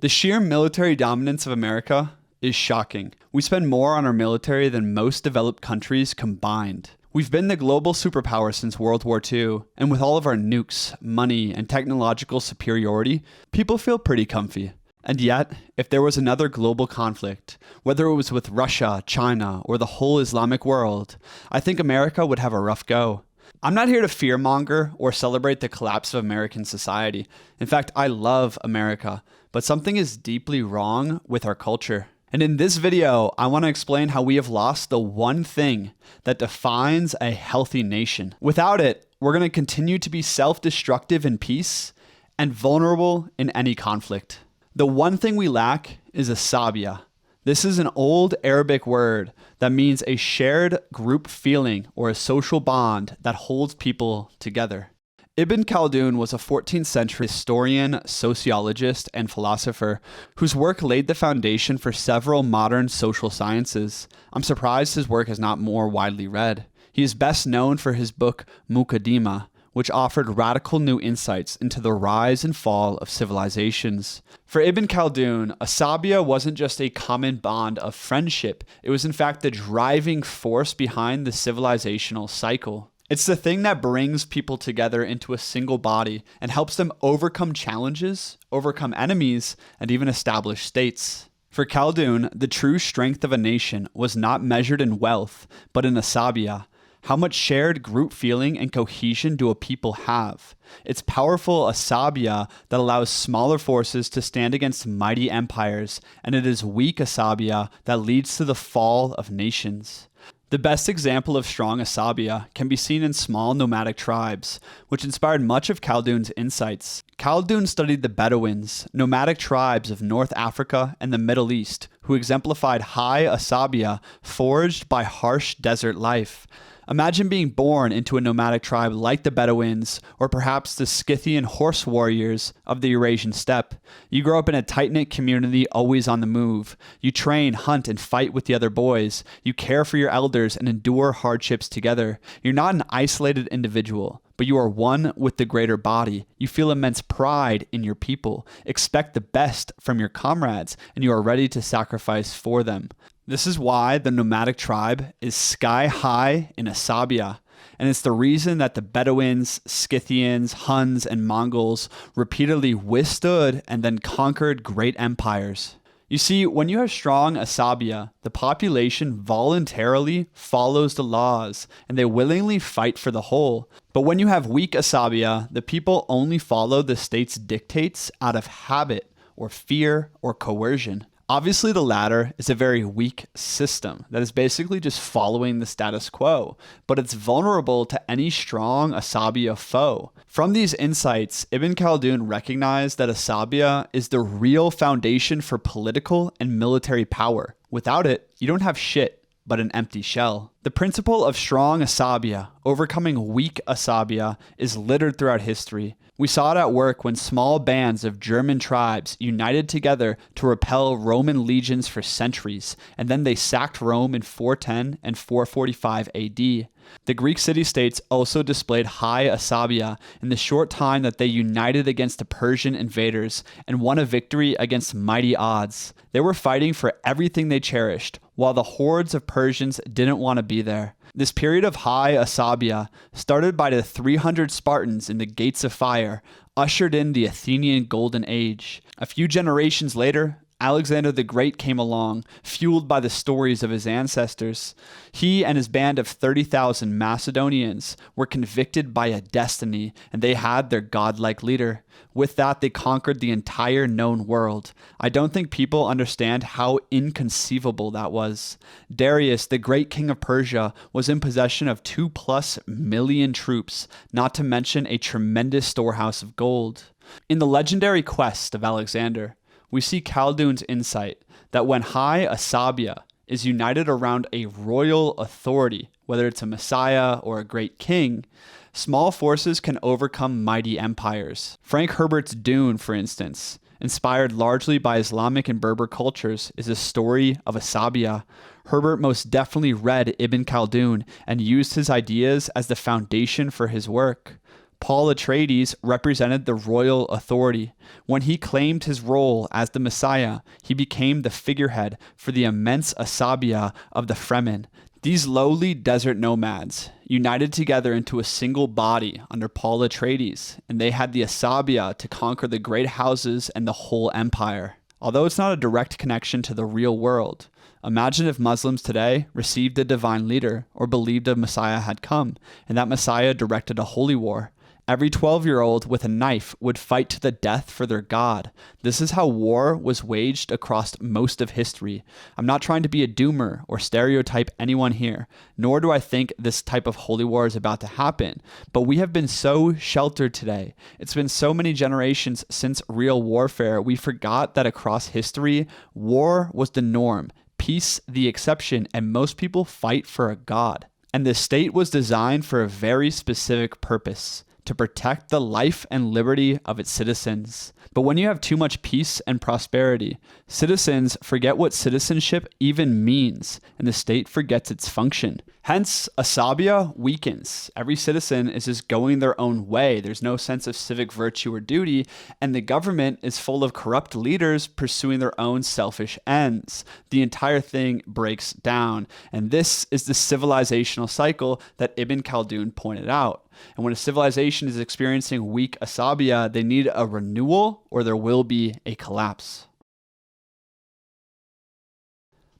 The sheer military dominance of America is shocking. We spend more on our military than most developed countries combined. We've been the global superpower since World War II, and with all of our nukes, money, and technological superiority, people feel pretty comfy. And yet, if there was another global conflict, whether it was with Russia, China, or the whole Islamic world, I think America would have a rough go. I'm not here to fearmonger or celebrate the collapse of American society. In fact, I love America, but something is deeply wrong with our culture. And in this video, I want to explain how we have lost the one thing that defines a healthy nation. Without it, we're going to continue to be self-destructive in peace and vulnerable in any conflict. The one thing we lack is asabiya. This is an old Arabic word that means a shared group feeling or a social bond that holds people together. Ibn Khaldun was a 14th century historian, sociologist, and philosopher whose work laid the foundation for several modern social sciences. I'm surprised his work is not more widely read. He is best known for his book Muqaddimah, which offered radical new insights into the rise and fall of civilizations. For Ibn Khaldun, asabiya wasn't just a common bond of friendship, it was in fact the driving force behind the civilizational cycle. It's the thing that brings people together into a single body and helps them overcome challenges, overcome enemies, and even establish states. For Khaldun, the true strength of a nation was not measured in wealth, but in asabiya. How much shared group feeling and cohesion do a people have? It's powerful asabiya that allows smaller forces to stand against mighty empires, and it is weak asabiya that leads to the fall of nations. The best example of strong asabiya can be seen in small nomadic tribes, which inspired much of Khaldun's insights. Khaldun studied the Bedouins, nomadic tribes of North Africa and the Middle East, who exemplified high asabiya forged by harsh desert life. Imagine being born into a nomadic tribe like the Bedouins, or perhaps the Scythian horse warriors of the Eurasian steppe. You grow up in a tight-knit community, always on the move. You train, hunt, and fight with the other boys. You care for your elders and endure hardships together. You're not an isolated individual, but you are one with the greater body. You feel immense pride in your people, expect the best from your comrades, and you are ready to sacrifice for them. This is why the nomadic tribe is sky high in asabiya, and it's the reason that the Bedouins, Scythians, Huns, and Mongols repeatedly withstood and then conquered great empires. You see, when you have strong asabiya, the population voluntarily follows the laws, and they willingly fight for the whole. But when you have weak asabiya, the people only follow the state's dictates out of habit, or fear, or coercion. Obviously, the latter is a very weak system that is basically just following the status quo, but it's vulnerable to any strong asabiya foe. From these insights, Ibn Khaldun recognized that asabiya is the real foundation for political and military power. Without it, you don't have shit but an empty shell. The principle of strong asabiya overcoming weak asabiya is littered throughout history. We saw it at work when small bands of German tribes united together to repel Roman legions for centuries, and then they sacked Rome in 410 and 445 AD. The Greek city-states also displayed high asabiya in the short time that they united against the Persian invaders and won a victory against mighty odds. They were fighting for everything they cherished, while the hordes of Persians didn't want to be there. This period of high asabiya, started by the 300 Spartans in the Gates of Fire, ushered in the Athenian Golden Age. A few generations later, Alexander the Great came along, fueled by the stories of his ancestors. He and his band of 30,000 Macedonians were convicted by a destiny, and they had their godlike leader. With that, they conquered the entire known world. I don't think people understand how inconceivable that was. Darius, the great king of Persia, was in possession of 2+ million troops, not to mention a tremendous storehouse of gold. In the legendary quest of Alexander, we see Khaldun's insight that when high asabiya is united around a royal authority, whether it's a messiah or a great king, small forces can overcome mighty empires. Frank Herbert's Dune, for instance, inspired largely by Islamic and Berber cultures, is a story of asabiya. Herbert most definitely read Ibn Khaldun and used his ideas as the foundation for his work. Paul Atreides represented the royal authority. When he claimed his role as the Messiah, he became the figurehead for the immense Asabia of the Fremen. These lowly desert nomads united together into a single body under Paul Atreides, and they had the Asabia to conquer the great houses and the whole empire. Although it's not a direct connection to the real world, imagine if Muslims today received a divine leader or believed a Messiah had come, and that Messiah directed a holy war. Every 12-year-old with a knife would fight to the death for their God. This is how war was waged across most of history. I'm not trying to be a doomer or stereotype anyone here, nor do I think this type of holy war is about to happen. But we have been so sheltered today. It's been so many generations since real warfare, we forgot that across history, war was the norm, peace the exception, and most people fight for a God. And the state was designed for a very specific purpose: to protect the life and liberty of its citizens. But when you have too much peace and prosperity, citizens forget what citizenship even means, and the state forgets its function. Hence, Asabia weakens. Every citizen is just going their own way. There's no sense of civic virtue or duty, and the government is full of corrupt leaders pursuing their own selfish ends. The entire thing breaks down, and this is the civilizational cycle that Ibn Khaldun pointed out. And when a civilization is experiencing weak Asabia, they need a renewal or there will be a collapse.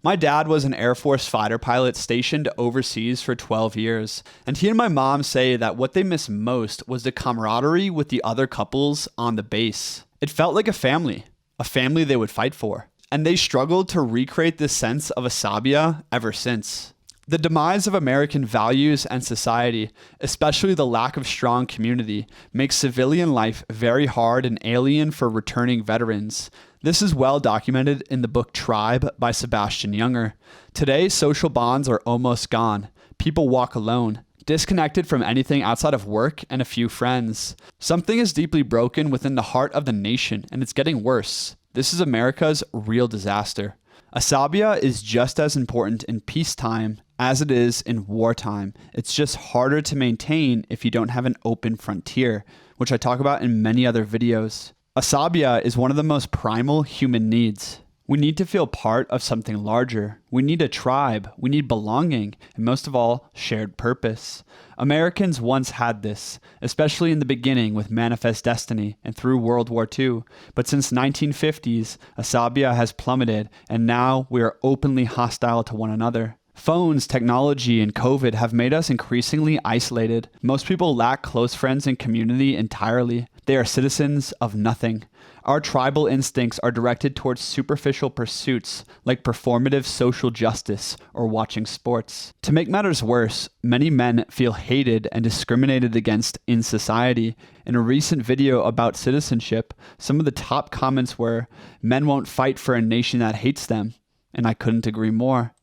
My dad was an Air Force fighter pilot stationed overseas for 12 years, and he and my mom say that what they miss most was the camaraderie with the other couples on the base. It felt like a family they would fight for, and they struggled to recreate this sense of Asabia ever since. The demise of American values and society, especially the lack of strong community, makes civilian life very hard and alien for returning veterans. This is well documented in the book Tribe by Sebastian Junger. Today, social bonds are almost gone. People walk alone, disconnected from anything outside of work and a few friends. Something is deeply broken within the heart of the nation, and it's getting worse. This is America's real disaster. Asabia is just as important in peacetime as it is in wartime. It's just harder to maintain if you don't have an open frontier, which I talk about in many other videos. Asabia is one of the most primal human needs. We need to feel part of something larger. We need a tribe. We need belonging, and most of all, shared purpose. Americans once had this, especially in the beginning with Manifest Destiny and through World War II. But since 1950s, Asabia has plummeted, and now we are openly hostile to one another. Phones, technology, and COVID have made us increasingly isolated. Most people lack close friends and community entirely. They are citizens of nothing. Our tribal instincts are directed towards superficial pursuits like performative social justice or watching sports. To make matters worse, many men feel hated and discriminated against in society. In a recent video about citizenship, some of the top comments were, "Men won't fight for a nation that hates them." And I couldn't agree more.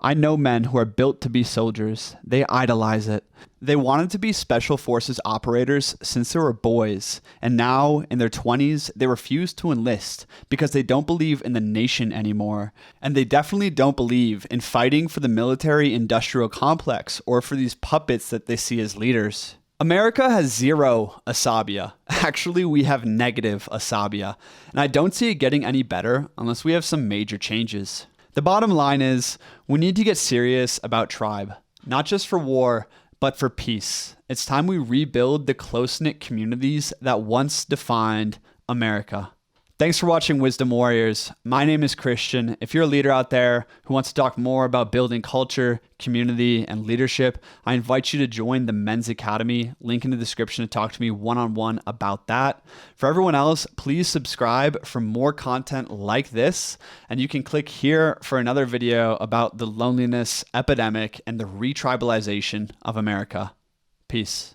I know men who are built to be soldiers. They idolize it. They wanted to be special forces operators since they were boys, and now, in their 20s, they refuse to enlist because they don't believe in the nation anymore. And they definitely don't believe in fighting for the military-industrial complex or for these puppets that they see as leaders. America has zero Asabia. Actually, we have negative Asabia, and I don't see it getting any better unless we have some major changes. The bottom line is, we need to get serious about tribe, not just for war, but for peace. It's time we rebuild the close-knit communities that once defined America. Thanks for watching Wisdom Warriors. My name is Christian. If you're a leader out there who wants to talk more about building culture, community, and leadership, I invite you to join the Men's Academy. Link in the description to talk to me one-on-one about that. For everyone else, please subscribe for more content like this. And you can click here for another video about the loneliness epidemic and the retribalization of America. Peace.